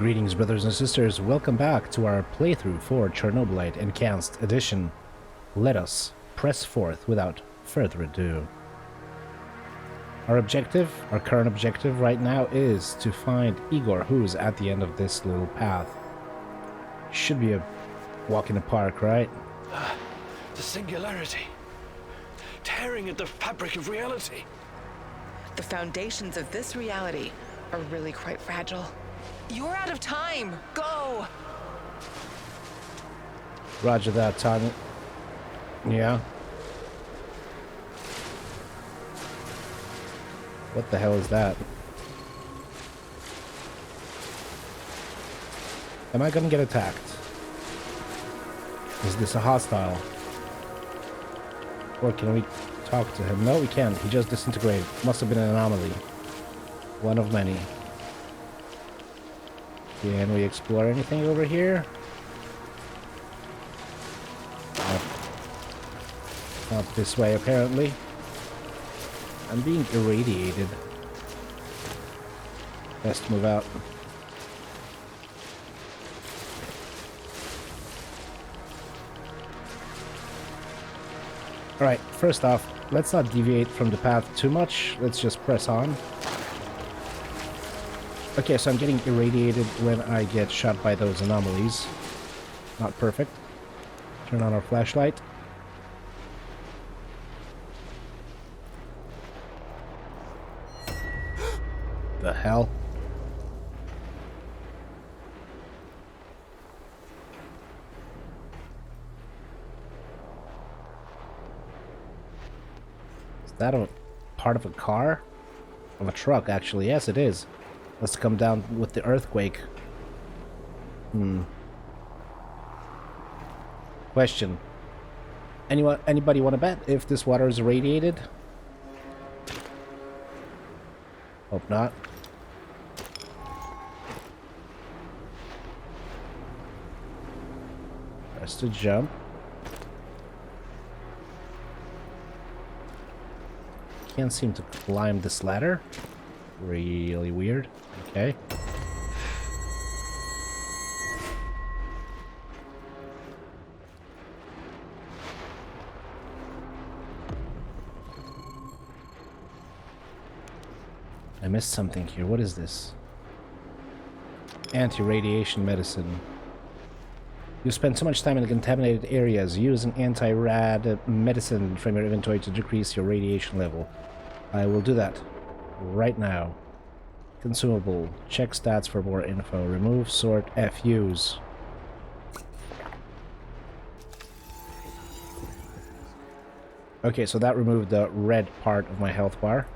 Greetings, brothers and sisters. Welcome back to our playthrough for Chernobylite Enchanced Edition. Let us press forth without further ado. Our current objective right now is to find Igor, who's at the end of this little path. Should be a walk in the park, right? The singularity. Tearing at the fabric of reality. The foundations of this reality are really quite fragile. You're out of time! Go! Roger that, Tanya. Yeah. What the hell is that? Am I gonna get attacked? Is this a hostile? Or can we talk to him? No, we can't. He just disintegrated. Must have been an anomaly. One of many. Can we explore anything over here? Not this way, apparently. I'm being irradiated. Best move out. Alright, first off, let's not deviate from the path too much. Let's just press on. Okay, so I'm getting irradiated when I get shot by those anomalies. Not perfect. Turn on our flashlight. The hell? Is that a part of a car? Of a truck, actually. Yes, it is. Let's come down with the earthquake. Question. Anybody want to bet if this water is irradiated? Hope not. Press to jump. Can't seem to climb this ladder. Really weird. Okay. I missed something here. What is this? Anti-radiation medicine. You spend too much time in contaminated areas. Use an anti-rad medicine from your inventory to decrease your radiation level. I will do that right now. Consumable. Check stats for more info. Remove, sort, FUs. Okay, so that removed the red part of my health bar.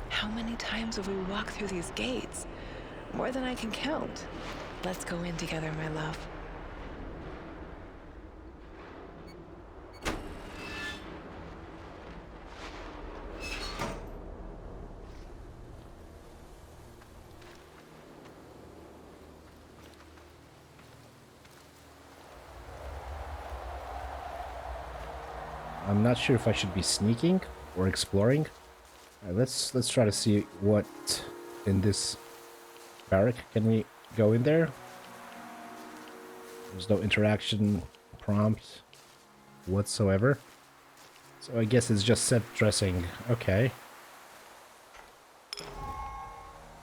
How many times have we walked through these gates? More than I can count. Let's go in together, my love. I'm not sure if I should be sneaking or exploring. Let's try to see what in this barrack. Can we go in there? There's no interaction prompt whatsoever. So I guess it's just set dressing. Okay.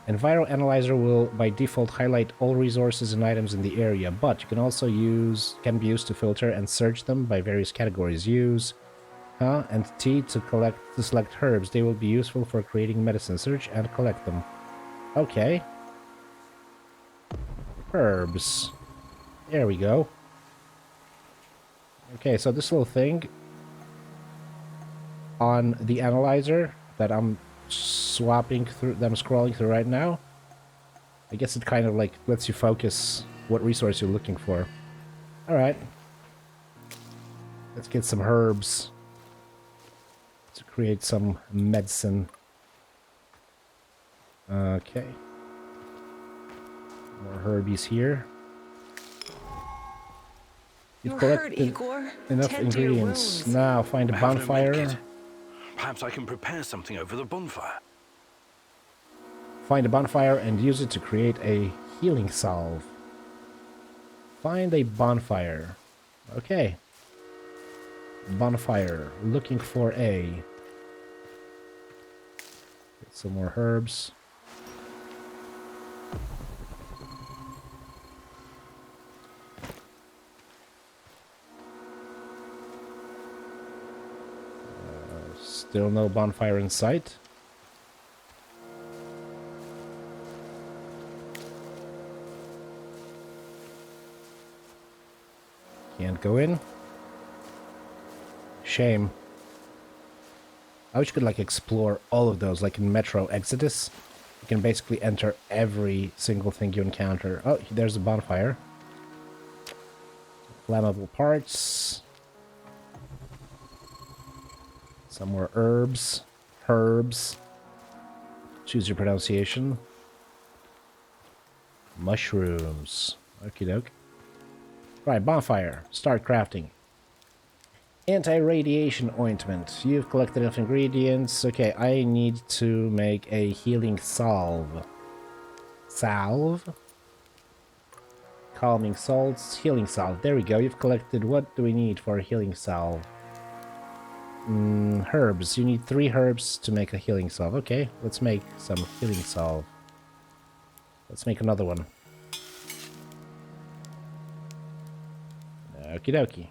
Enviro Analyzer will by default highlight all resources and items in the area, but you can also can be used to filter and search them by various categories. Use and T to select herbs. They will be useful for creating medicine. Search and collect them. Okay. Herbs. There we go. Okay, so this little thing on the analyzer that I'm scrolling through right now, I guess it kind of like lets you focus what resource you're looking for. Alright. Let's get some herbs to create some medicine. Okay. More herbies here. You've collected Igor. enough ingredients. Now find a bonfire. Perhaps I can prepare something over the bonfire. Find a bonfire and use it to create a healing salve. Find a bonfire. Okay. Bonfire. Looking for a... Get some more herbs. Still no bonfire in sight. Can't go in. Shame. I wish you could like explore all of those, like in Metro Exodus. You can basically enter every single thing you encounter. Oh, there's a bonfire. Flammable parts. Some more herbs. Herbs. Choose your pronunciation. Mushrooms. Okie doke. Right, bonfire. Start crafting. Anti-radiation ointment. You've collected enough ingredients. Okay, I need to make a healing salve. Salve? Calming salts. Healing salve. There we go. You've collected... What do we need for a healing salve? Herbs. You need 3 herbs to make a healing salve. Okay, let's make some healing salve. Let's make another one. Okie dokie.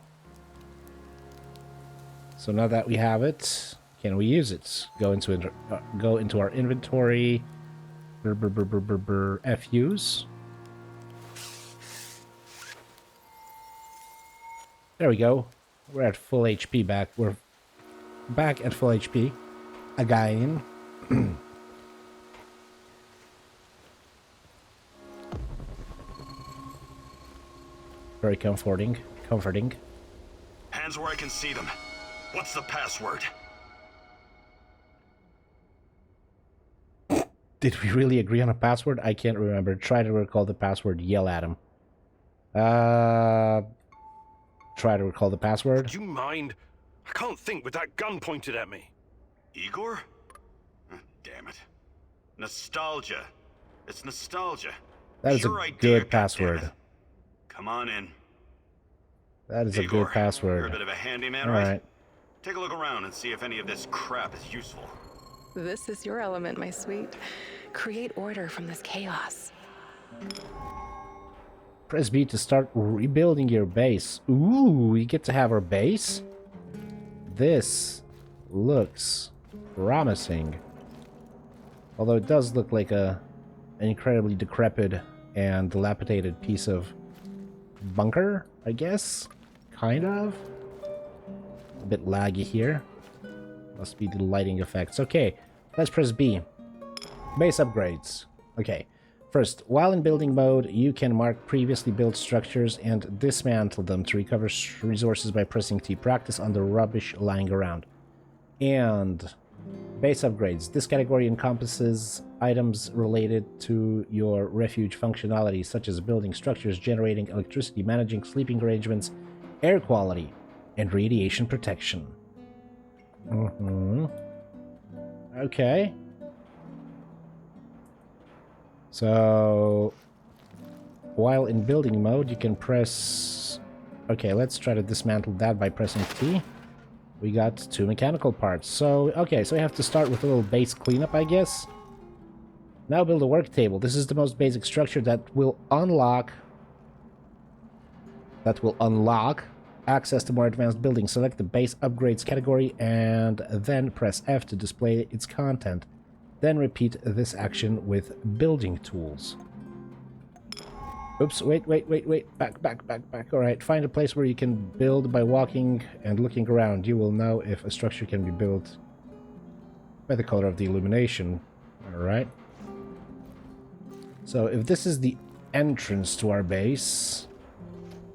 So now that we have it, can we use it? Go into our inventory. FUs. There we go. We're at full HP back. We're back at full HP. Again. Very comforting. Hands where I can see them. What's the password? Did we really agree on a password? I can't remember. Try to recall the password. Yell at him. Try to recall the password. Do you mind? I can't think with that gun pointed at me. Igor? Damn it. Nostalgia. It's nostalgia. That is a good password. Come on in. That is Igor, a good password. You're a bit of a handyman, All right? Take a look around and see if any of this crap is useful. This is your element, my sweet. Create order from this chaos. Press B to start rebuilding your base. Ooh, we get to have our base? This looks promising. Although it does look like an incredibly decrepit and dilapidated piece of bunker, I guess? Kind of? A bit laggy here. Must be the lighting effects. Okay, let's press B. Base upgrades. Okay. First, while in building mode, you can mark previously built structures and dismantle them to recover resources by pressing T. Practice on the rubbish lying around. And base upgrades. This category encompasses items related to your refuge functionality, such as building structures, generating electricity, managing sleeping arrangements, air quality, and radiation protection. Okay. So, while in building mode, you can press... Okay, let's try to dismantle that by pressing T. We got 2 mechanical parts. So, okay, so we have to start with a little base cleanup, I guess. Now build a work table. This is the most basic structure that will unlock... access to more advanced buildings. Select the base upgrades category and then press F to display its content. Then repeat this action with building tools. Oops, wait. Back. Alright, find a place where you can build by walking and looking around. You will know if a structure can be built by the color of the illumination. Alright. So if this is the entrance to our base...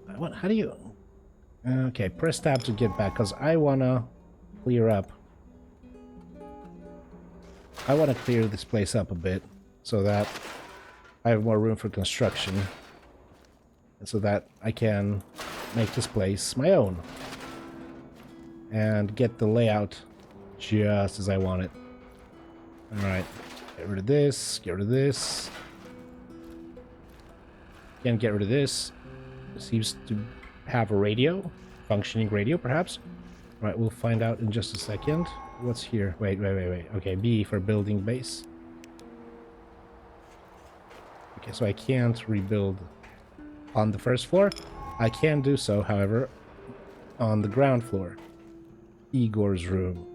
How do you... Okay, press tab to get back, because I want to clear up. I want to clear this place up a bit, so that I have more room for construction. And so that I can make this place my own. And get the layout just as I want it. Alright. Get rid of this. Get rid of this. Can't get rid of this. Seems to have a radio. Functioning radio, perhaps. Right, we'll find out in just a second. What's here? Wait. Okay, B for building base. Okay, so I can't rebuild on the first floor. I can do so, however, on the ground floor. Igor's room.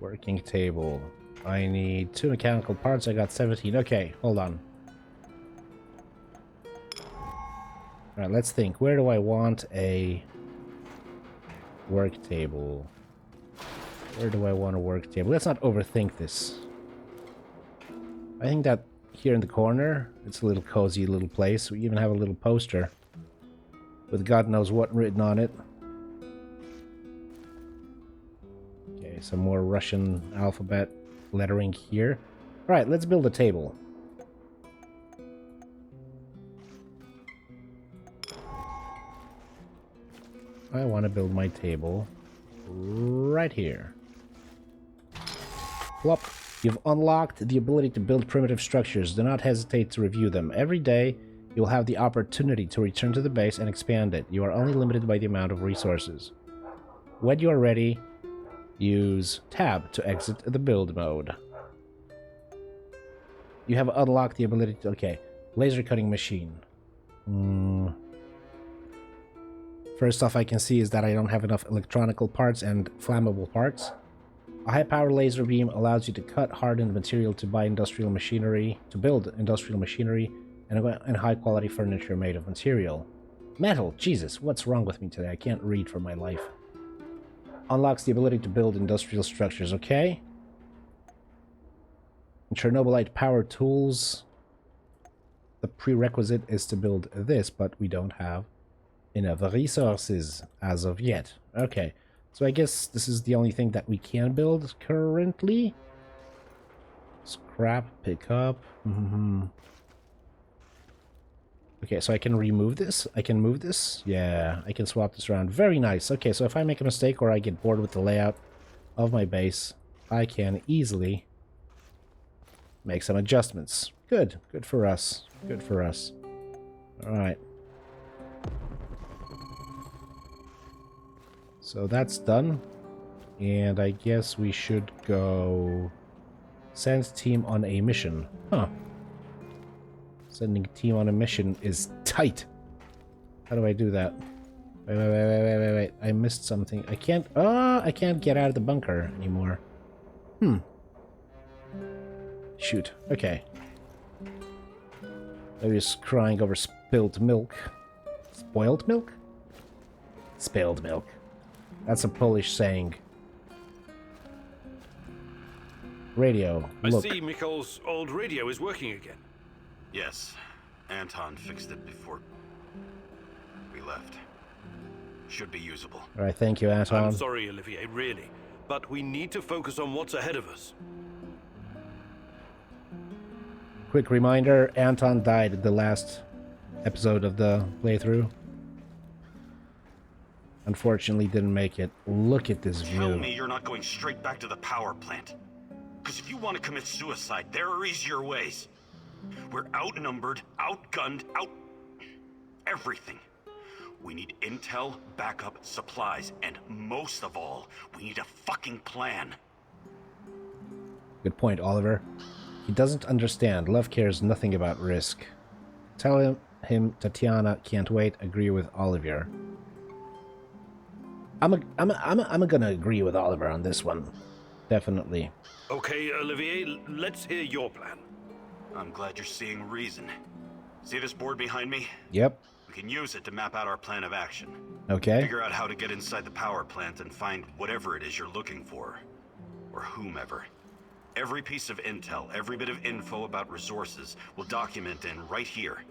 Working table. I need 2 mechanical parts. I got 17. Okay, hold on. Alright, let's think. Where do I want a work table? Where do I want a work table? Let's not overthink this. I think that here in the corner, it's a little cozy little place. We even have a little poster with God knows what written on it. Okay, some more Russian alphabet lettering here. Alright, let's build a table. I want to build my table right here. Plop. You've unlocked the ability to build primitive structures. Do not hesitate to review them. Every day, you'll have the opportunity to return to the base and expand it. You are only limited by the amount of resources. When you are ready, use Tab to exit the build mode. You have unlocked the ability to... Okay. Laser cutting machine. First off, I can see is that I don't have enough electronical parts and flammable parts. A high-power laser beam allows you to cut hardened material to build industrial machinery and high-quality furniture made of material. Metal! Jesus, what's wrong with me today? I can't read for my life. Unlocks the ability to build industrial structures, okay? Chernobylite power tools. The prerequisite is to build this, but we don't have enough resources as of yet. Okay. So I guess this is the only thing that we can build currently. Scrap, pick up. Okay, so I can remove this. I can move this. Yeah, I can swap this around. Very nice. Okay, so if I make a mistake or I get bored with the layout of my base, I can easily make some adjustments. Good. Good for us. Good for us. Alright. So that's done, and I guess we should go send team on a mission. Huh. Sending team on a mission is tight. How do I do that? Wait. I missed something. I can't... Oh, I can't get out of the bunker anymore. Shoot. Okay. I was crying over spilled milk. Spoiled milk? Spilled milk. That's a Polish saying. Radio. Look. I see Mikol's old radio is working again. Yes. Anton fixed it before we left. Should be usable. Alright, thank you, Anton. I'm sorry, Olivier, really. But we need to focus on what's ahead of us. Quick reminder, Anton died at the last episode of the playthrough. Unfortunately, didn't make it. Look at this view. Tell me you're not going straight back to the power plant. Because if you want to commit suicide, there are easier ways. We're outnumbered, outgunned, everything. We need intel, backup, supplies, and most of all, we need a fucking plan. Good point, Oliver. He doesn't understand. Love cares nothing about risk. Tell him Tatiana can't wait. Agree with Oliver. I'm gonna agree with Oliver on this one. Definitely. Okay, Olivier, let's hear your plan. I'm glad you're seeing reason. See this board behind me? Yep. We can use it to map out our plan of action. Okay. Figure out how to get inside the power plant and find whatever it is you're looking for. Or whomever. Every piece of intel, every bit of info about resources, we'll document in right here.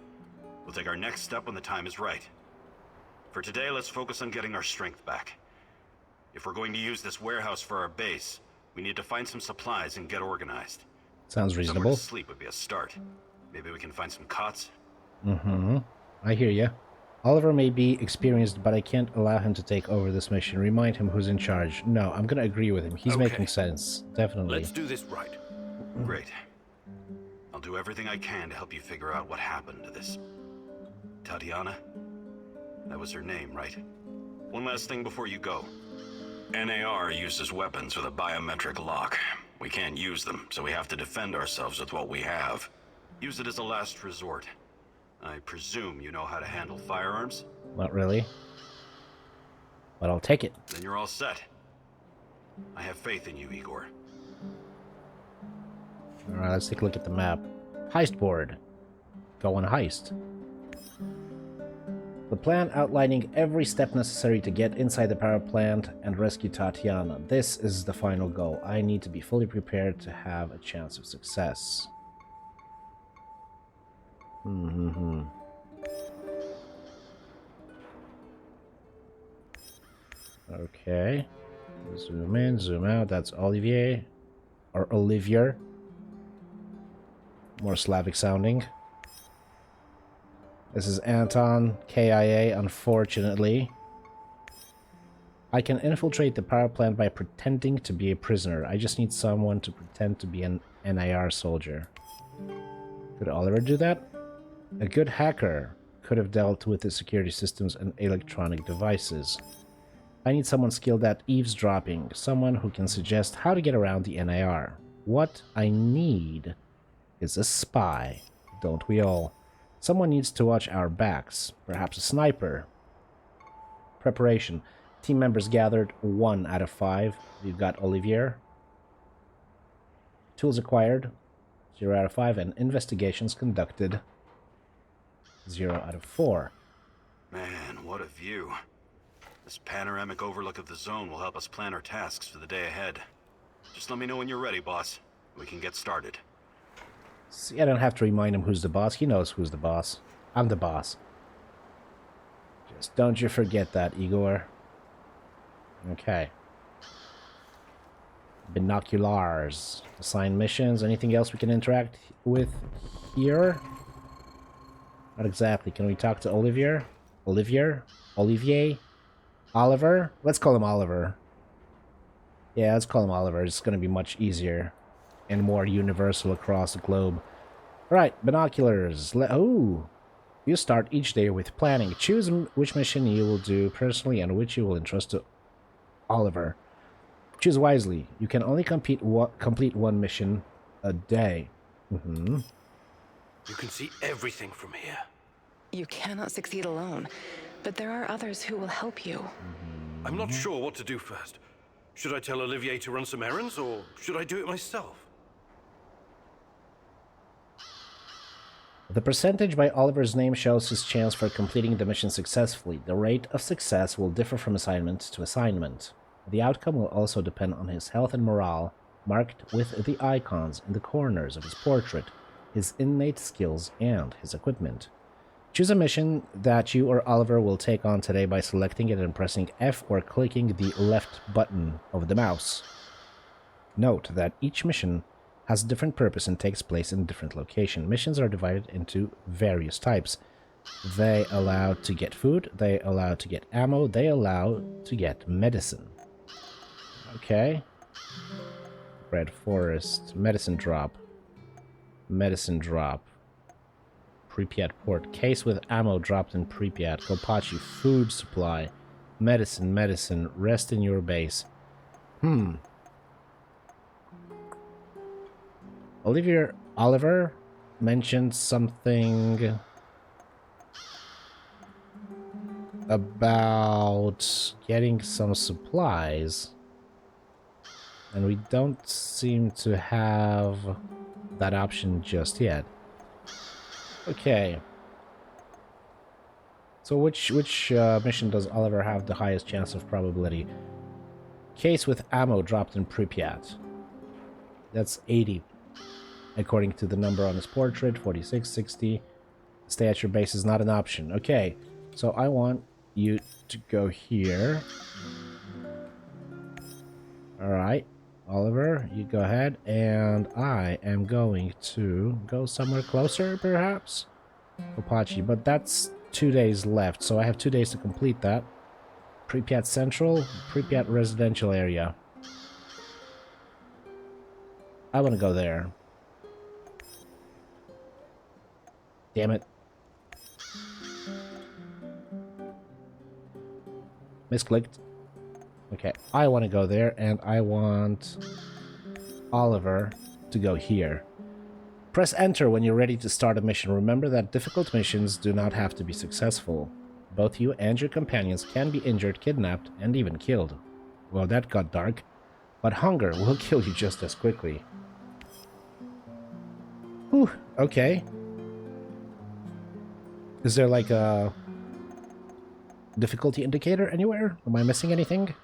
We'll take our next step when the time is right. For today, let's focus on getting our strength back. If we're going to use this warehouse for our base, we need to find some supplies and get organized. Sounds Somewhere reasonable. to sleep would be a start. Maybe we can find some cots. I hear ya. Oliver may be experienced, but I can't allow him to take over this mission. Remind him who's in charge. No, I'm gonna agree with him. He's Okay. making sense. Definitely. Let's do this right. Great. I'll do everything I can to help you figure out what happened to this... Tatiana? That was her name, right? One last thing before you go. NAR uses weapons with a biometric lock. We can't use them, so we have to defend ourselves with what we have. Use it as a last resort. I presume you know how to handle firearms? Not really. But I'll take it. Then you're all set. I have faith in you, Igor. Alright, let's take a look at the map. Heist board. Go on a heist. The plan outlining every step necessary to get inside the power plant and rescue Tatiana. This is the final goal. I need to be fully prepared to have a chance of success. Okay. Zoom in, zoom out. That's Olivier. Or Olivier. More Slavic sounding. This is Anton, KIA, unfortunately. I can infiltrate the power plant by pretending to be a prisoner. I just need someone to pretend to be an NIR soldier. Could Oliver do that? A good hacker could have dealt with the security systems and electronic devices. I need someone skilled at eavesdropping, someone who can suggest how to get around the NIR. What I need is a spy, don't we all? Someone needs to watch our backs, perhaps a sniper. Preparation. Team members gathered, 1 out of 5. We've got Olivier. Tools acquired, 0 out of 5. And investigations conducted, 0 out of 4. Man, what a view. This panoramic overlook of the zone will help us plan our tasks for the day ahead. Just let me know when you're ready, boss. We can get started. See, I don't have to remind him who's the boss. He knows who's the boss. I'm the boss. Just don't you forget that, Igor. Okay. Binoculars. Assign missions. Anything else we can interact with here? Not exactly. Can we talk to Olivier? Olivier? Oliver? Let's call him Oliver. Yeah, let's call him Oliver. It's going to be much easier and more universal across the globe. Alright, binoculars. Oh! You start each day with planning. Choose which mission you will do personally and which you will entrust to Oliver. Choose wisely. You can only complete one mission a day. You can see everything from here. You cannot succeed alone, but there are others who will help you. I'm not sure what to do first. Should I tell Olivier to run some errands, or should I do it myself? The percentage by Oliver's name shows his chance for completing the mission successfully. The rate of success will differ from assignment to assignment. The outcome will also depend on his health and morale, marked with the icons in the corners of his portrait, his innate skills, and his equipment. Choose a mission that you or Oliver will take on today by selecting it and pressing F or clicking the left button of the mouse. Note that each mission has a different purpose and takes place in a different location. Missions are divided into various types. They allow to get food, they allow to get ammo, they allow to get medicine. Okay. Red Forest, medicine drop. Medicine drop. Pripyat port. Case with ammo dropped in Pripyat. Kopachi, food supply. Medicine. Rest in your base. Oliver mentioned something about getting some supplies, and we don't seem to have that option just yet. Okay. So which mission does Oliver have the highest chance of probability? Case with ammo dropped in Pripyat. That's 80. According to the number on his portrait, 46, 60. Stay at your base is not an option. Okay, so I want you to go here. Alright, Oliver, you go ahead. And I am going to go somewhere closer, perhaps? Kopachi, but that's 2 days left, so I have 2 days to complete that. Pripyat Central, Pripyat Residential Area. I want to go there. Damn it. Misclicked. Okay, I want to go there, and I want Oliver to go here. Press enter when you're ready to start a mission. Remember that difficult missions do not have to be successful. Both you and your companions can be injured, kidnapped, and even killed. Well, that got dark. But hunger will kill you just as quickly. Whew, okay. Is there like a difficulty indicator anywhere? Am I missing anything?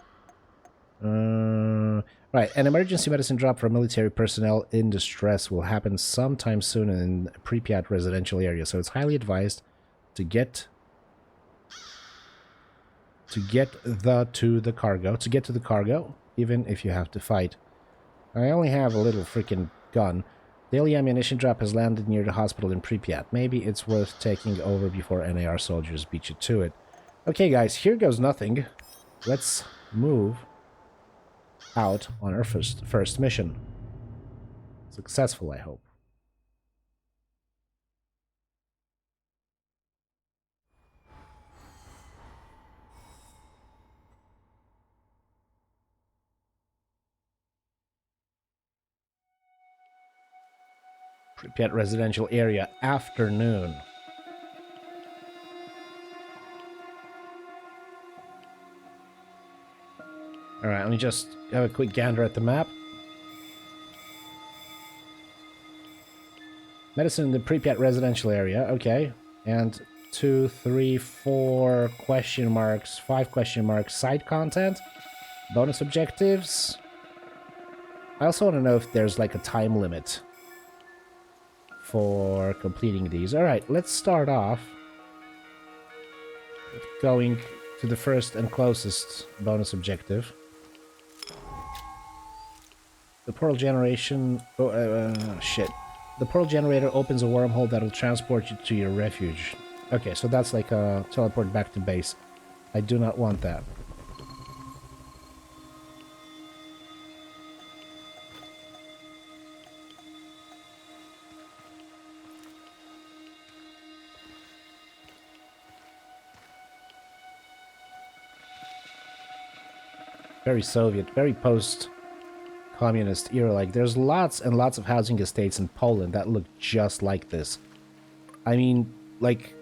Right, an emergency medicine drop for military personnel in distress will happen sometime soon in Pripyat residential area, so it's highly advised to get to the cargo, even if you have to fight. I only have a little freaking gun. Daily ammunition drop has landed near the hospital in Pripyat. Maybe it's worth taking over before NAR soldiers beat you to it. Okay, guys, here goes nothing. Let's move out on our first mission. Successful, I hope. Pripyat residential area, afternoon. Alright, let me just have a quick gander at the map. Medicine in the Pripyat residential area, okay. And 2, 3, 4 question marks, 5 question marks, side content, bonus objectives. I also want to know if there's like a time limit for completing these. Alright, let's start off with going to the first and closest bonus objective. The portal generation... shit. The portal generator opens a wormhole that will transport you to your refuge. Okay, so that's like a teleport back to base. I do not want that. Very Soviet, very post-communist era. Like, there's lots and lots of housing estates in Poland that look just like this. I mean, like,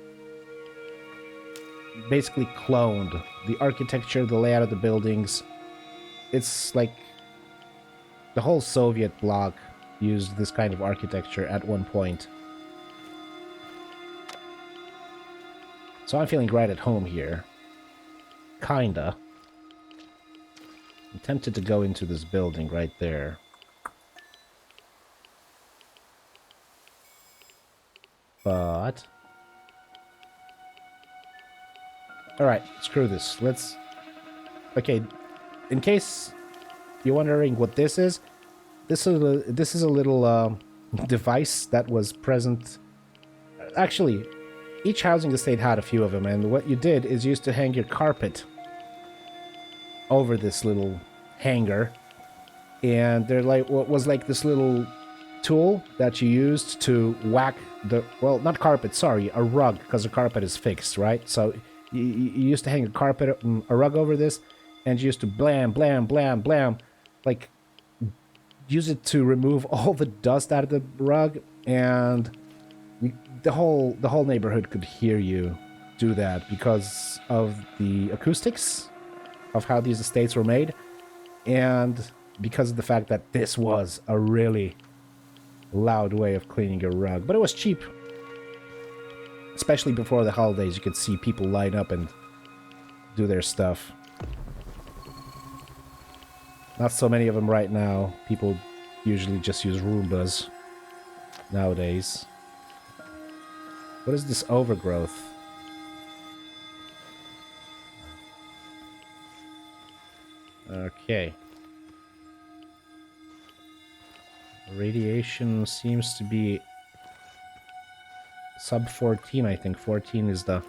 basically cloned. The architecture, the layout of the buildings. It's like the whole Soviet bloc used this kind of architecture at one point. So I'm feeling right at home here. Kinda. I'm tempted to go into this building right there. But... alright, screw this. Let's... okay, in case you're wondering what this is a little device that was present... actually, each housing estate had a few of them, and what you did is you used to hang your carpet over this little hanger, and there was like this little tool that you used to whack the, well, not carpet, sorry, a rug, because the carpet is fixed, right? So you used to hang a rug over this, and you used to blam, blam, blam, blam, like use it to remove all the dust out of the rug, and the whole neighborhood could hear you do that because of the acoustics of how these estates were made, and because of the fact that this was a really loud way of cleaning a rug. But it was cheap. Especially before the holidays, you could see people line up and do their stuff. Not so many of them right now. People usually just use Roombas nowadays. What is this overgrowth? Okay. Radiation seems to be sub 14, I think. 14 is the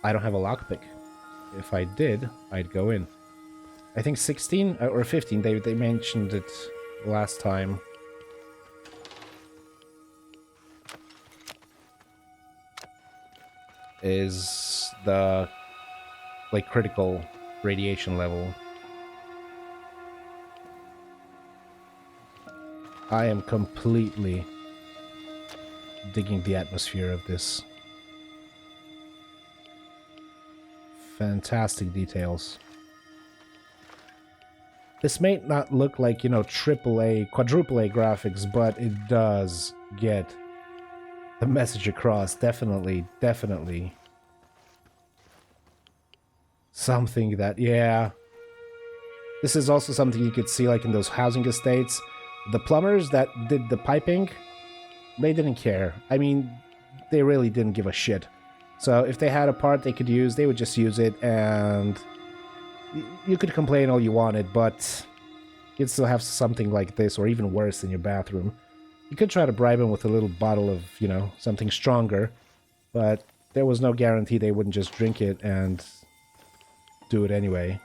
I don't have a lockpick. If I did, I'd go in. I think 16 or 15, they mentioned it last time. Is the, like, critical radiation level. I am completely digging the atmosphere of this. Fantastic details. This may not look like, you know, AAA, quadruple A graphics, but it does get the message across. Definitely, definitely. Something that, yeah. This is also something you could see, like, in those housing estates. The plumbers that did the piping, they didn't care. I mean, they really didn't give a shit. So if they had a part they could use, they would just use it, and you could complain all you wanted, but you'd still have something like this, or even worse, in your bathroom. You could try to bribe them with a little bottle of, you know, something stronger, but there was no guarantee they wouldn't just drink it and do it anyway.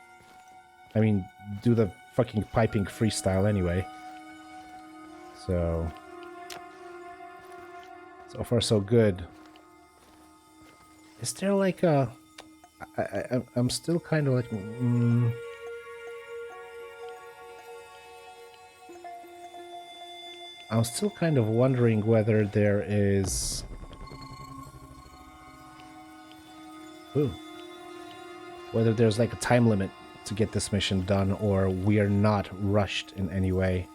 I mean, do the fucking piping freestyle anyway. So far so good. Is there like a... I'm still kind of like... I'm still kind of wondering whether there is... Ooh. Whether there's like a time limit to get this mission done, or we are not rushed in any way.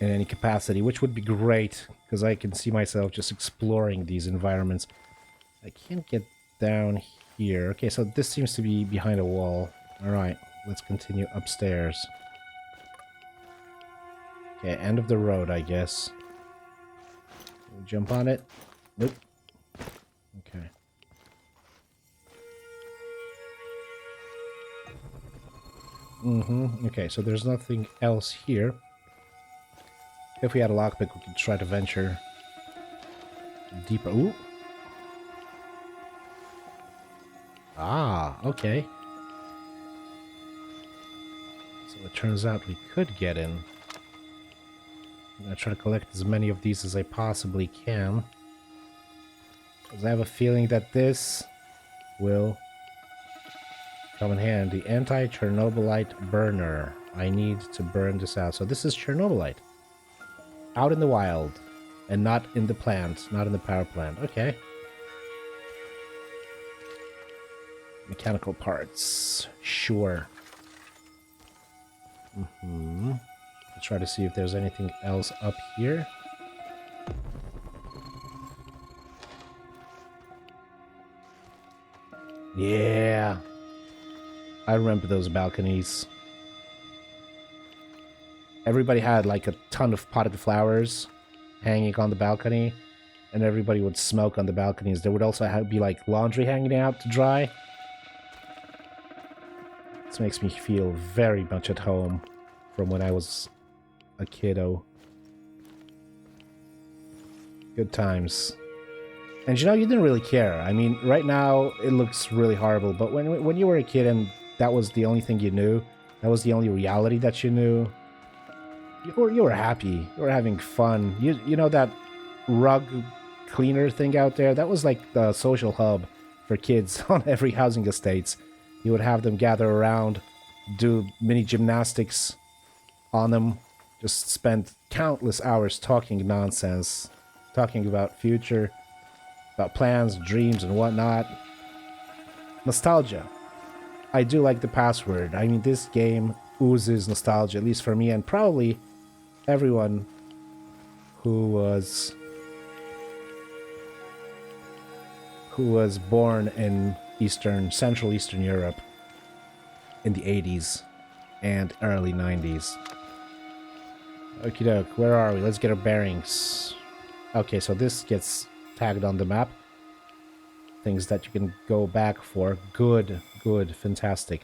In any capacity, which would be great, because I can see myself just exploring these environments. I can't get down here. Okay, so this seems to be behind a wall. Alright, let's continue upstairs. Okay, end of the road, I guess. Can we jump on it? Nope. Okay. Okay, so there's nothing else here. If we had a lockpick, we could try to venture deeper. Ooh. Ah, okay. So it turns out we could get in. I'm gonna try to collect as many of these as I possibly can, because I have a feeling that this will come in handy. Anti-Chernobylite burner. I need to burn this out. So this is Chernobylite. Out in the wild. And not in the plant. Not in the power plant. Okay. Mechanical parts. Sure. Let's try to see if there's anything else up here. Yeah. I remember those balconies. Everybody had like a ton of potted flowers hanging on the balcony, and everybody would smoke on the balconies. There would also be like laundry hanging out to dry. This makes me feel very much at home from when I was a kiddo. Good times. And you know, you didn't really care. I mean, right now it looks really horrible, but when you were a kid and that was the only thing you knew, that was the only reality that you knew, you were happy. You were having fun. You know that rug cleaner thing out there? That was like the social hub for kids on every housing estates. You would have them gather around, do mini gymnastics on them, just spend countless hours talking nonsense, talking about future, about plans, dreams, and whatnot. Nostalgia. I do like the password. I mean, this game oozes nostalgia, at least for me, and probably everyone who was born in Central Eastern Europe in the 80s and early 90s. Okie doke, where are we? Let's get our bearings. Okay, so this gets tagged on the map. Things that you can go back for. Good, good, fantastic.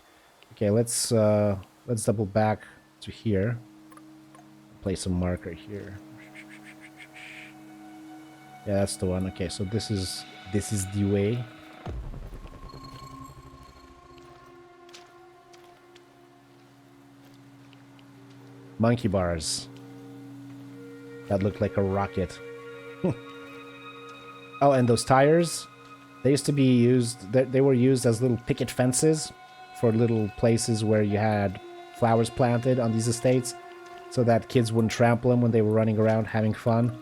Okay, let's double back to here. Place a marker here. Yeah, that's the one. Okay, so this is the way. Monkey bars. That looked like a rocket. Oh, and those tires, they used to be used, they were used as little picket fences for little places where you had flowers planted on these estates so that kids wouldn't trample them when they were running around having fun.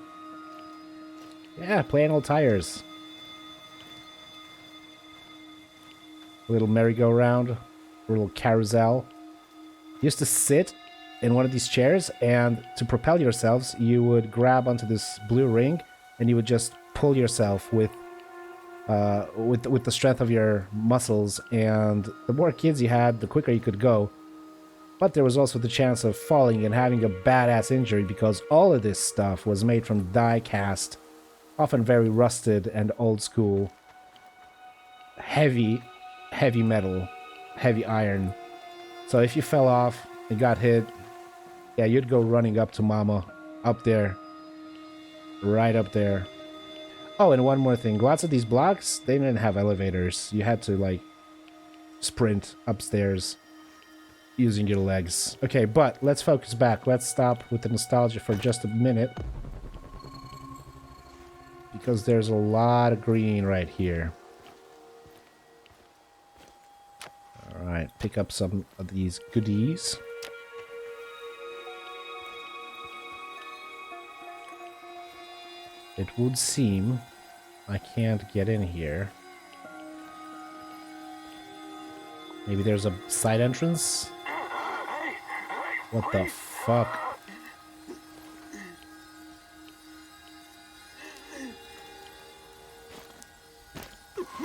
Yeah, plain old tires. A little merry-go-round, a little carousel. You used to sit in one of these chairs, and to propel yourselves, you would grab onto this blue ring, and you would just pull yourself with the strength of your muscles. And the more kids you had, the quicker you could go. But there was also the chance of falling and having a badass injury, because all of this stuff was made from die cast, often very rusted and old school, heavy metal, heavy iron. So if you fell off and got hit, yeah, you'd go running up to mama, up there, right up there. Oh, and one more thing. Lots of these blocks, they didn't have elevators. You had to, like, sprint upstairs using your legs. Okay, but let's focus back. Let's stop with the nostalgia for just a minute, because there's a lot of green right here. Alright, pick up some of these goodies. It would seem I can't get in here. Maybe there's a side entrance? What the fuck?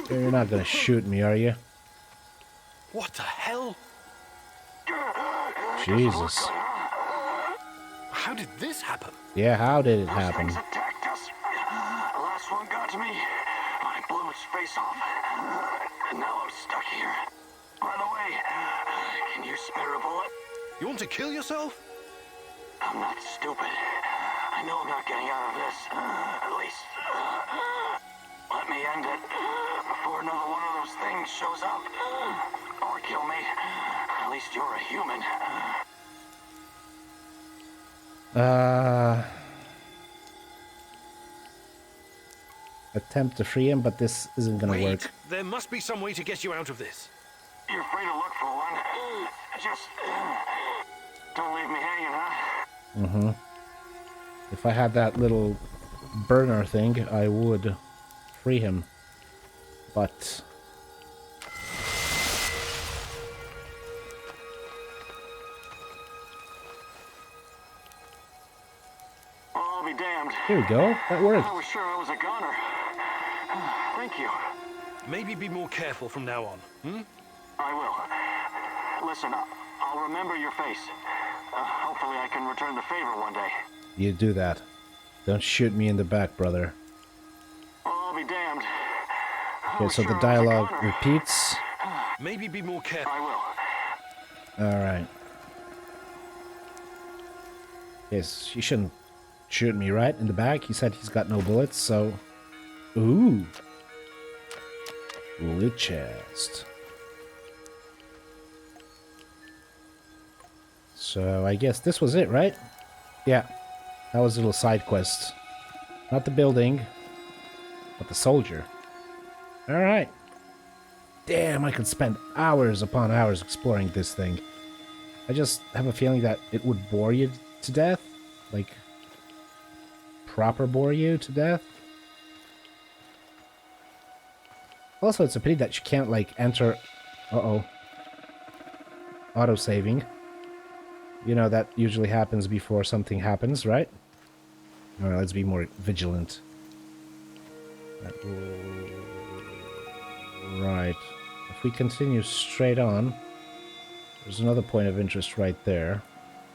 You're not gonna shoot me, are you? What the hell? Jesus. How did this happen? Yeah, how did it happen? Things attacked us. The last one got to me. I blew its face off. And now I'm stuck here. By the way, can you spare a bullet? You want to kill yourself? I'm not stupid. I know I'm not getting out of this. At least, let me end it before another one of those things shows up. Or kill me. At least you're a human. Attempt to free him, but this isn't gonna Wait, work. there must be some way to get you out of this. You're free to look for one. Just don't leave me hanging, huh? If I had that little burner thing, I would free him. But I'll be damned. here we go. That worked. I was sure I was a goner. Thank you. Maybe be more careful from now on, hmm? I will. Listen, I'll remember your face. Hopefully I can return the favor one day. You do that. Don't shoot me in the back, brother. I'll be damned. Okay, so the dialogue repeats. Maybe be more careful. I will. Alright. Yes, you shouldn't shoot me, right? In the back? He said he's got no bullets, so... Ooh. Wood chest. So, I guess this was it, right? Yeah. That was a little side quest. Not the building, but the soldier. Alright. Damn, I could spend hours upon hours exploring this thing. I just have a feeling that it would bore you to death. Like, proper bore you to death. Also, it's a pity that you can't, like, enter... Uh-oh. Auto-saving. You know, that usually happens before something happens, right? Alright, let's be more vigilant. Right. If we continue straight on, there's another point of interest right there.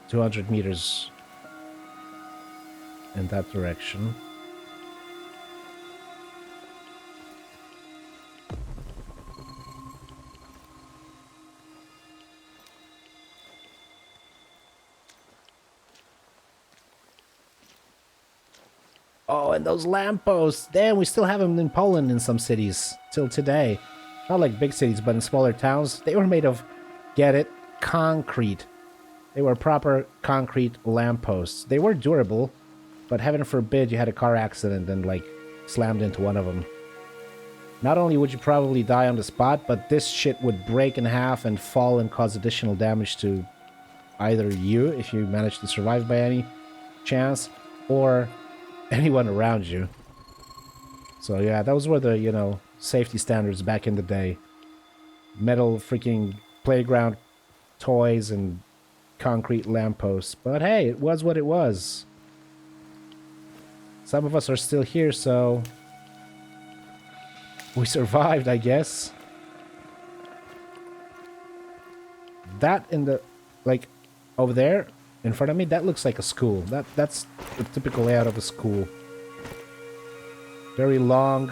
200 meters in that direction. Oh, and those lampposts. Damn, we still have them in Poland in some cities till today. Not like big cities, but in smaller towns. They were made of, get it, concrete. They were proper concrete lampposts. They were durable, but heaven forbid you had a car accident and, like, slammed into one of them. Not only would you probably die on the spot, but this shit would break in half and fall and cause additional damage to either you, if you manage to survive by any chance, or anyone around you. So yeah, those were the, you know, safety standards back in the day. Metal freaking playground toys and concrete lampposts. But hey, it was what it was. Some of us are still here, so we survived, I guess. That in the, like, over there in front of me, that looks like a school. That's the typical layout of a school. Very long,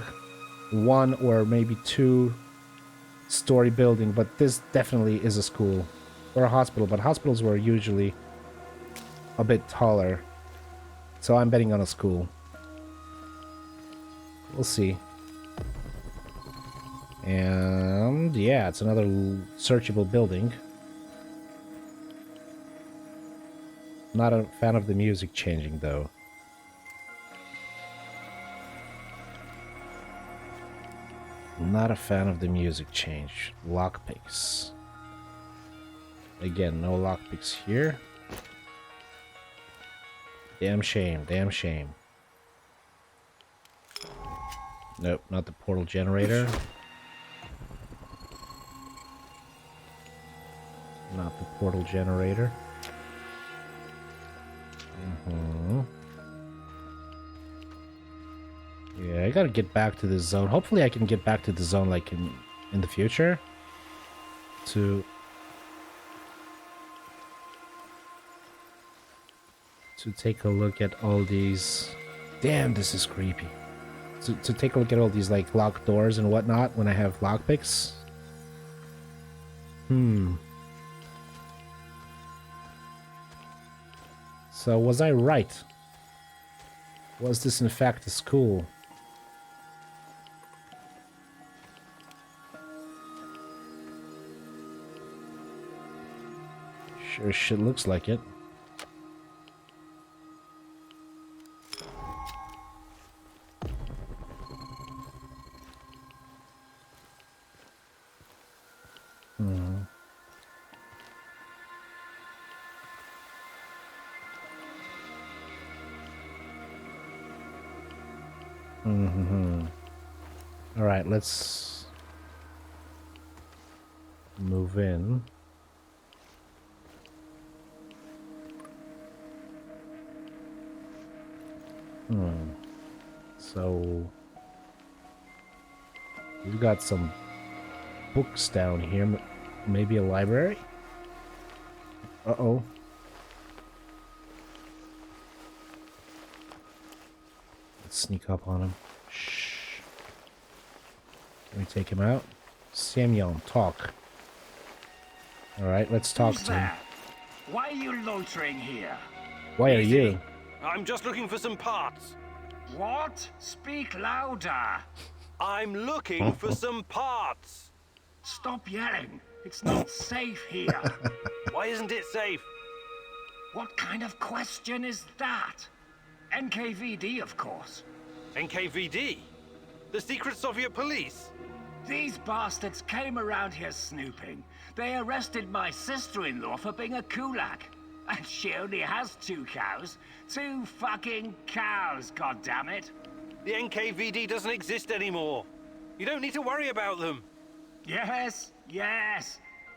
1 or maybe 2-story building, but this definitely is a school. Or a hospital, but hospitals were usually a bit taller. So I'm betting on a school. We'll see. And yeah, it's another searchable building. Not a fan of the music changing, though. Not a fan of the music change. Lockpicks. Again, no lockpicks here. Damn shame, damn shame. Nope, not the portal generator. Not the portal generator. Yeah, I gotta get back to this zone. Hopefully I can get back to the zone like in the future. To take a look at all these... Damn, this is creepy. To take a look at all these like locked doors and whatnot when I have lockpicks. So was I right? Was this in fact a school? Sure shit looks like it. Alright, let's move in. So we've got some books down here. Maybe a library? Uh-oh. Let's sneak up on him. Shh. Can we take him out? Semyon, talk. Alright, let's talk to him. Why are you loitering here? Why are you? I'm just looking for some parts. What? Speak louder. I'm looking for some parts. Stop yelling. It's not safe here. Why isn't it safe? What kind of question is that? NKVD, of course. NKVD? The secret Soviet police? These bastards came around here snooping. They arrested my sister-in-law for being a kulak. And she only has 2 cows. 2 fucking cows, goddammit. The NKVD doesn't exist anymore. You don't need to worry about them. Yes,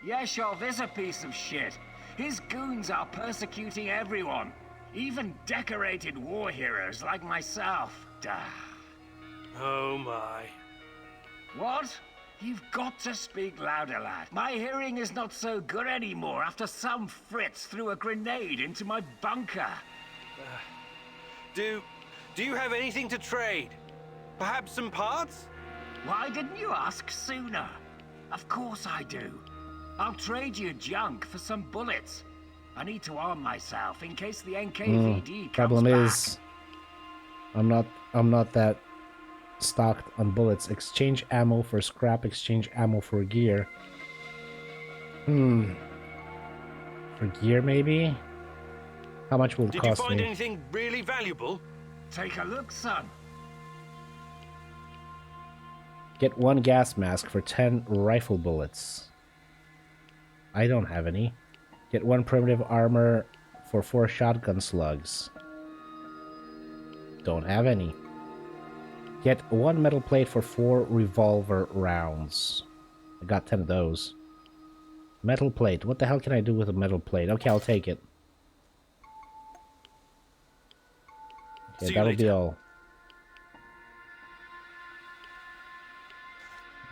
Yeshov is a piece of shit. His goons are persecuting everyone. Even decorated war heroes like myself. Duh. Oh my. What? You've got to speak louder, lad. My hearing is not so good anymore after some Fritz threw a grenade into my bunker. Do you have anything to trade? Perhaps some parts? Why didn't you ask sooner? Of course I do. I'll trade you junk for some bullets. I need to arm myself in case the NKVD comes Problem back. is, I'm not that stocked on bullets. Exchange ammo for scrap, exchange ammo for gear. For gear, maybe? How much will it Did you cost find me? anything really valuable? Take a look, son. Get 1 gas mask for 10 rifle bullets. I don't have any. Get 1 primitive armor for 4 shotgun slugs. Don't have any. Get 1 metal plate for 4 revolver rounds. I got 10 of those. Metal plate. What the hell can I do with a metal plate? Okay, I'll take it. Okay, See you that'll be later. all.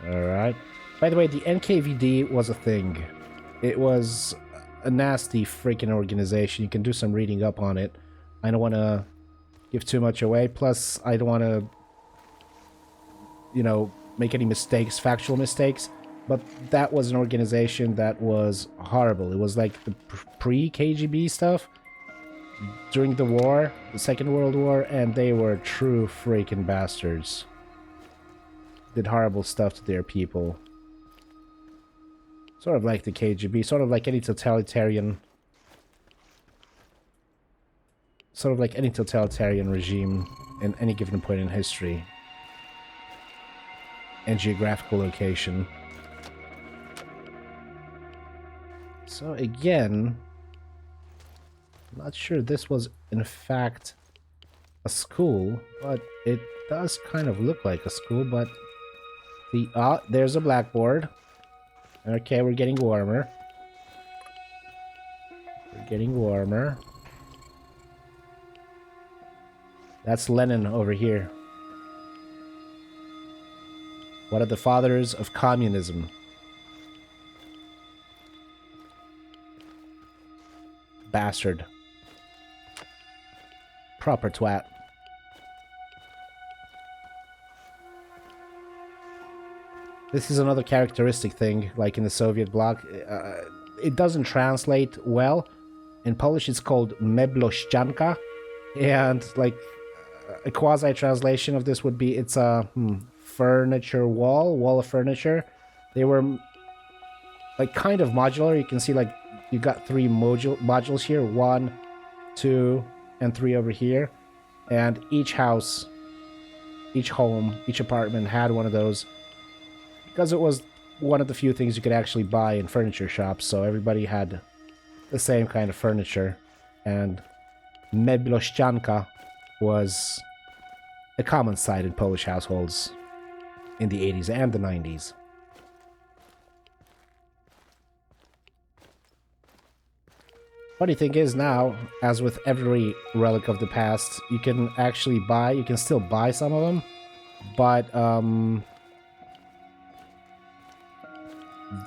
Alright. By the way, the NKVD was a thing. It was a nasty freaking organization. You can do some reading up on it. I don't want to give too much away. Plus, I don't want to, you know, make any mistakes, factual mistakes. But that was an organization that was horrible. It was like the pre-KGB stuff during the war, the Second World War, and they were true freaking bastards. Did horrible stuff to their people. Sort of like the KGB, sort of like any totalitarian... Sort of like any totalitarian regime in any given point in history. And geographical location. So again... I'm not sure this was in fact a school, but it does kind of look like a school, but... there's a blackboard. Okay, we're getting warmer. We're getting warmer. That's Lenin over here. One of the fathers of communism. Bastard. Proper twat. This is another characteristic thing, like in the Soviet bloc. It doesn't translate well. In Polish, it's called meblościanka. And, like, a quasi-translation of this would be, it's a furniture wall of furniture. They were, like, kind of modular. You can see, like, you got 3 modules here. 1, 2, and 3 over here. And each house, each home, each apartment had one of those. Because it was one of the few things you could actually buy in furniture shops, so everybody had the same kind of furniture. And meblościanka was a common sight in Polish households in the 80s and the 90s. Funny thing is now, as with every relic of the past, you can still buy some of them, but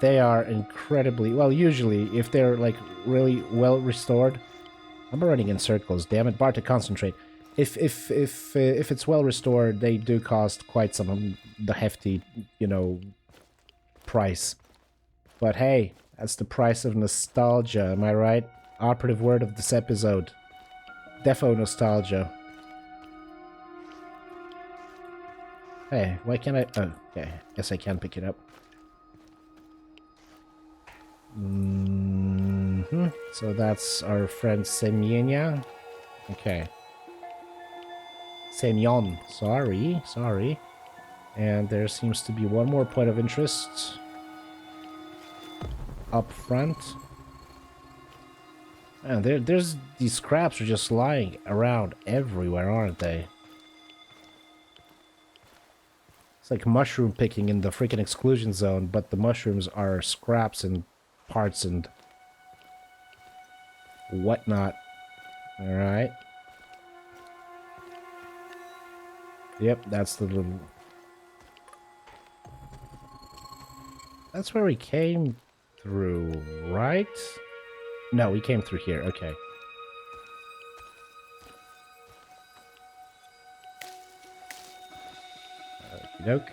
they are incredibly, well, usually, if they're, like, really well restored... I'm running in circles, damn it, Bartek, concentrate. If it's well restored, they do cost quite some the hefty, you know, price. But hey, that's the price of nostalgia, am I right? Operative word of this episode. Defo nostalgia. Hey, why can't I... Oh, okay, guess I can pick it up. So that's our friend Semyenya. Okay. Semyon. Sorry. And there seems to be one more point of interest. Up front. And there's these scraps are just lying around everywhere, aren't they? It's like mushroom picking in the freaking exclusion zone, but the mushrooms are scraps and parts and whatnot. Alright. Yep, that's the little... That's where we came through, right? No, we came through here, okay. Okey-doke.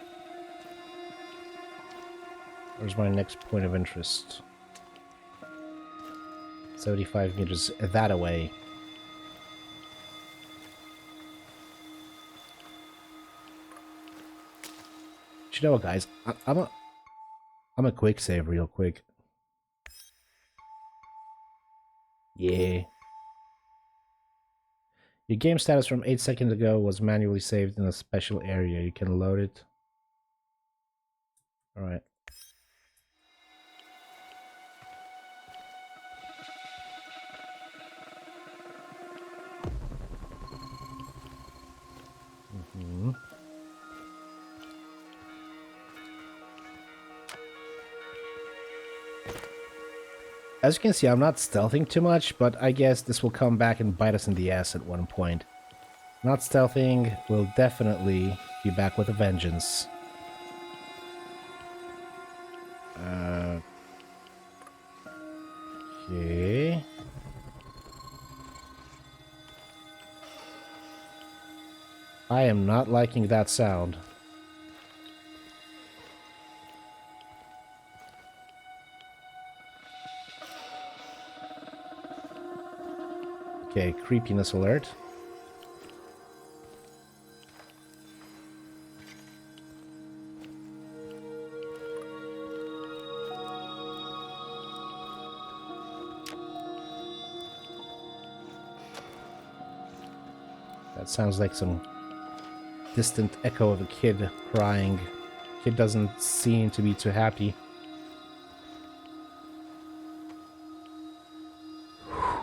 Where's my next point of interest? 75 meters that away. you know what, guys? I'm a quick save real quick. Yeah. Your game status from 8 seconds ago was manually saved in a special area. You can load it. Alright. As you can see, I'm not stealthing too much, but I guess this will come back and bite us in the ass at one point. Not stealthing will definitely be back with a vengeance. Okay. I am not liking that sound. Okay, creepiness alert. That sounds like some distant echo of a kid crying. Kid doesn't seem to be too happy.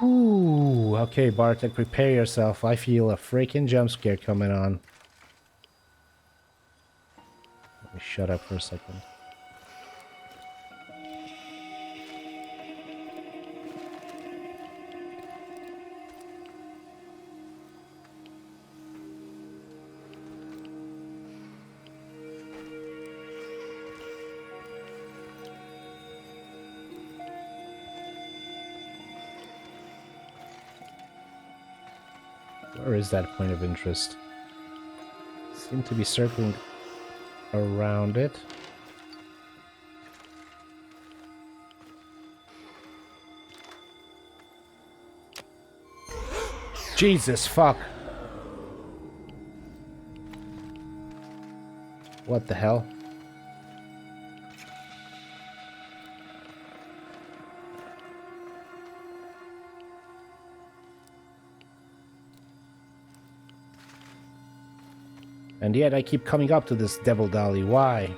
Ooh, okay, Bartek, prepare yourself. I feel a freaking jump scare coming on. Let me shut up for a second. Where is that point of interest? Seem to be circling around it. Jesus fuck! What the hell? And yet I keep coming up to this devil dolly. Why?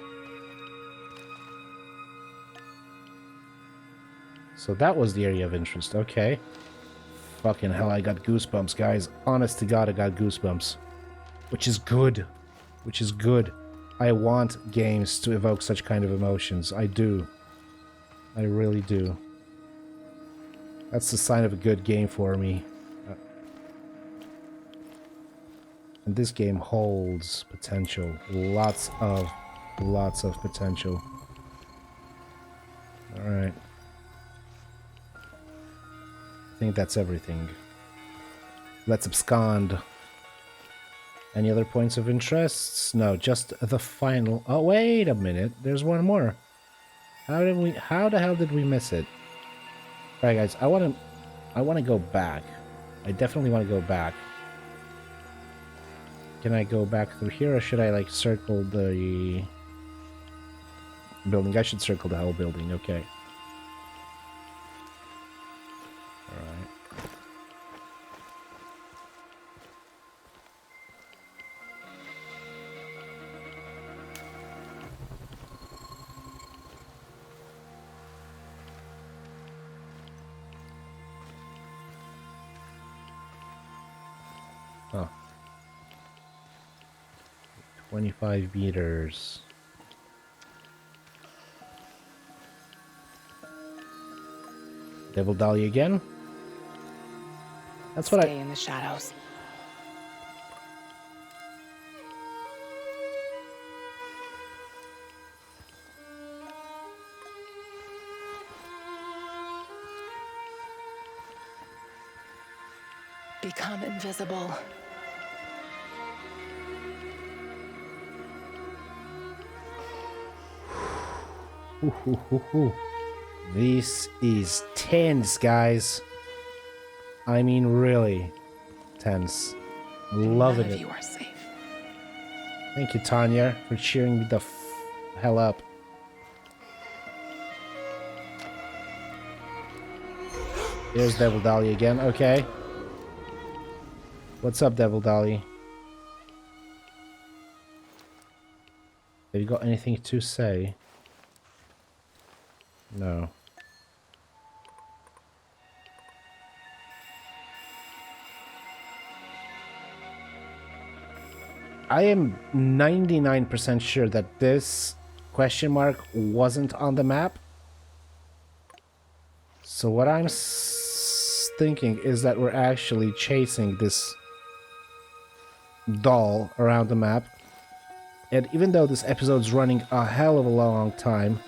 So that was the area of interest. Okay. Fucking hell, I got goosebumps, guys. Honest to God, I got goosebumps. Which is good. Which is good. I want games to evoke such kind of emotions. I do. I really do. That's the sign of a good game for me. And this game holds potential. Lots of potential. Alright. I think that's everything. Let's abscond. Any other points of interest? No, just the final... Oh, wait a minute. There's one more. How the hell did we miss it? Alright, guys. I want to go back. I definitely want to go back. Can I go back through here, or should I, like, circle the building? I should circle the whole building, okay. Alright. Huh. 25 meters. Devil Dolly again? That's what Stay in the shadows. Become invisible. This is tense, guys. I mean, really tense. Loving None of it. you are safe. Thank you, Tanya, for cheering me the hell up. There's Devil Dolly again. Okay. What's up, Devil Dolly? Have you got anything to say? No. I am 99% sure that this question mark wasn't on the map. So what I'm thinking is that we're actually chasing this doll around the map. And even though this episode's running a hell of a long time,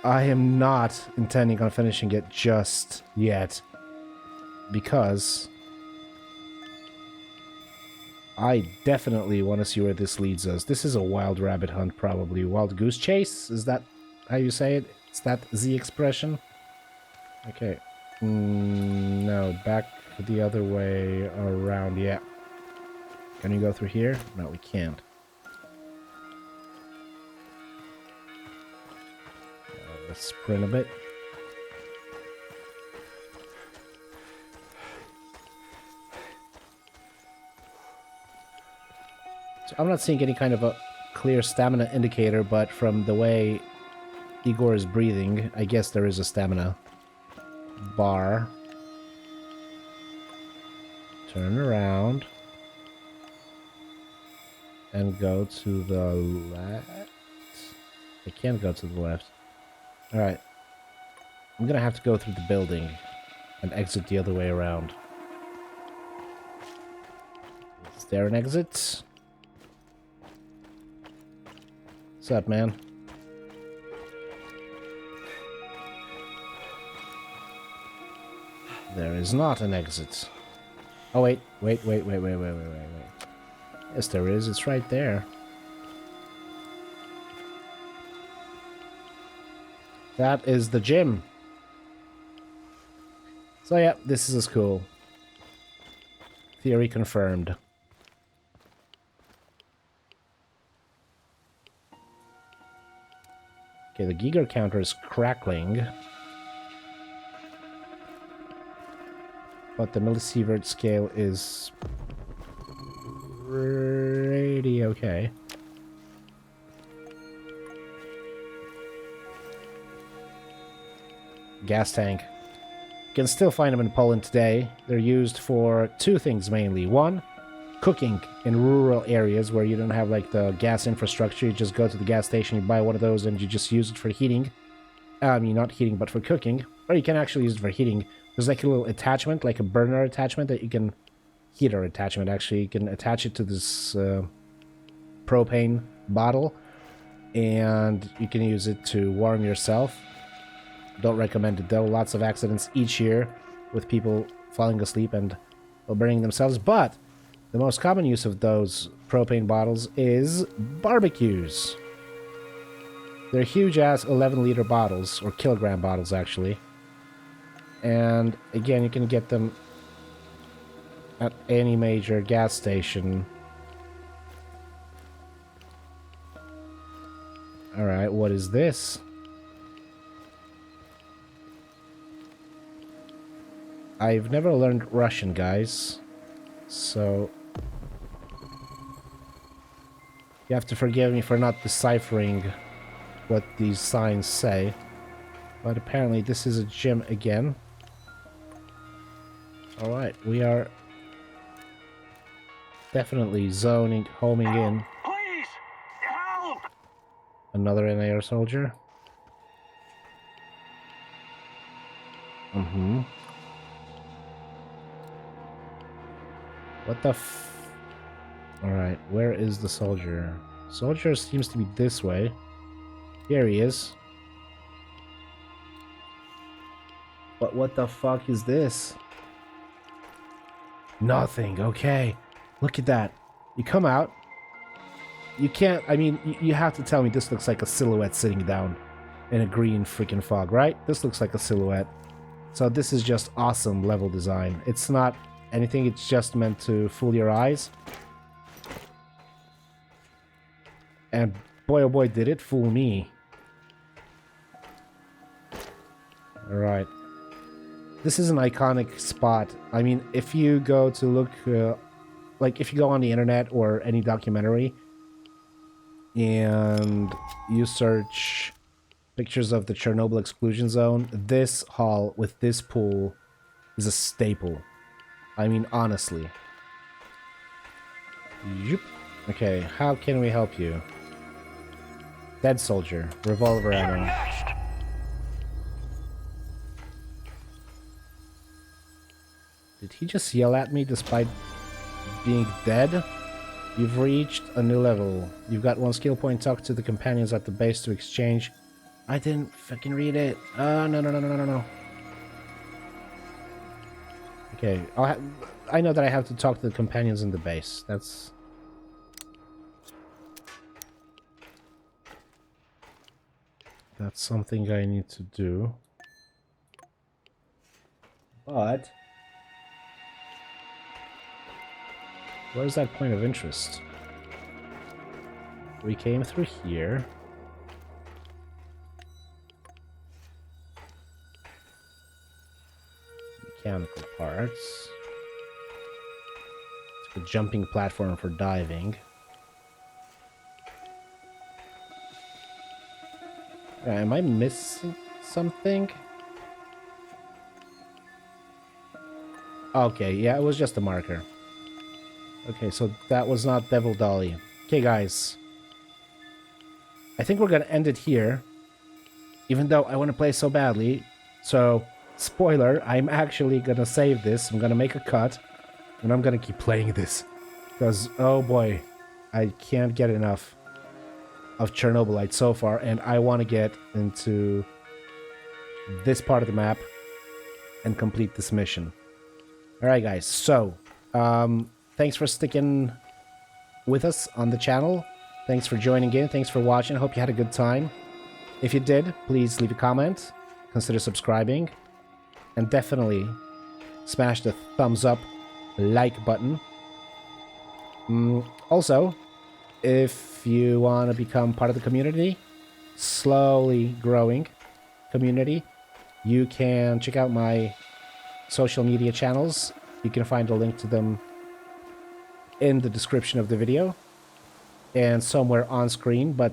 I am not intending on finishing it just yet. Because I definitely want to see where this leads us. This is a wild rabbit hunt, probably. Wild goose chase? Is that how you say it? Is that the expression? Okay. No, back the other way around. Yeah. Can you go through here? No, we can't. Let's sprint a bit. So I'm not seeing any kind of a clear stamina indicator, but from the way Igor is breathing, I guess there is a stamina bar. Turn around. And go to the left. I can't go to the left. Alright. I'm gonna have to go through the building and exit the other way around. Is there an exit? What's up, man? There is not an exit. Oh, wait. Wait. Yes, there is. It's right there. That is the gym. So yeah, this is cool. Theory confirmed. Okay, the Giger counter is crackling. But the millisievert scale is pretty okay. Gas tank. You can still find them in Poland today. They're used for two things mainly. One, cooking in rural areas where you don't have like the gas infrastructure. You just go to the gas station, you buy one of those, and you just use it for heating. I mean, not heating, but for cooking. Or you can actually use it for heating. There's like a little attachment, like a burner attachment that you can... Heater attachment, actually. You can attach it to this propane bottle. And you can use it to warm yourself. Don't recommend it though. Lots of accidents each year with people falling asleep and burning themselves. But the most common use of those propane bottles is barbecues. They're huge-ass 11-liter bottles, or kilogram bottles, actually. And again, you can get them at any major gas station. Alright, what is this? I've never learned Russian, guys. So... you have to forgive me for not deciphering what these signs say. But apparently this is a gym again. Alright, we are definitely homing in. Please! Help! Another NAR soldier. Mm-hmm. What the Alright, where is the soldier? Soldier seems to be this way. Here he is. But what the fuck is this? Nothing, okay. Look at that. You come out. You can't, I mean, you have to tell me this looks like a silhouette sitting down in a green freaking fog, right? This looks like a silhouette. So this is just awesome level design. It's not anything, it's just meant to fool your eyes. And Boy, oh boy, did it fool me. Alright. This is an iconic spot. I mean, if you go to look... like, if you go on the internet or any documentary... and you search pictures of the Chernobyl exclusion zone, this hall with this pool is a staple. I mean, honestly. Yep. Okay, how can we help you? Dead soldier. Revolver ammo. Did he just yell at me despite being dead? You've reached a new level. You've got 1 skill point. Talk to the companions at the base to exchange. I didn't fucking read it. Oh, no. Okay, I know that I have to talk to the companions in the base. That's something I need to do. But where's that point of interest? We came through here. Mechanical parts. It's a jumping platform for diving. Am I missing something? Okay, yeah, it was just a marker. Okay, so that was not Devil Dolly. Okay, guys. I think we're gonna end it here. Even though I want to play so badly. So, spoiler, I'm actually gonna save this. I'm gonna make a cut. And I'm gonna keep playing this. Because, oh boy, I can't get enough of Chernobylite so far. And I want to get into this part of the map and complete this mission. Alright, guys. So, thanks for sticking with us on the channel. Thanks for joining in. Thanks for watching. I hope you had a good time. If you did, please leave a comment. Consider subscribing. And definitely smash the thumbs up, like button. Also, if you want to become part of the community, slowly growing community, you can check out my social media channels. You can find a link to them in the description of the video and somewhere on screen, but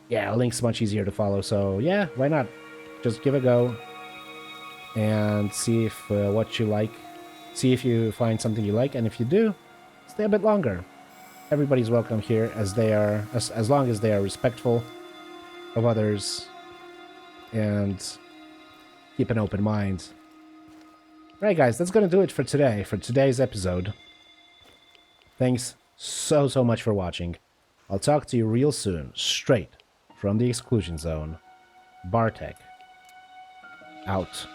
yeah, a link's much easier to follow, so yeah, why not? Just give it a go and see if what you like, see if you find something you like, and if you do, stay a bit longer. Everybody's welcome here, as they are, as long as they are respectful of others and keep an open mind. Alright guys, that's gonna do it for today, for today's episode. Thanks so much for watching. I'll talk to you real soon, straight from the exclusion zone. Bartek, out.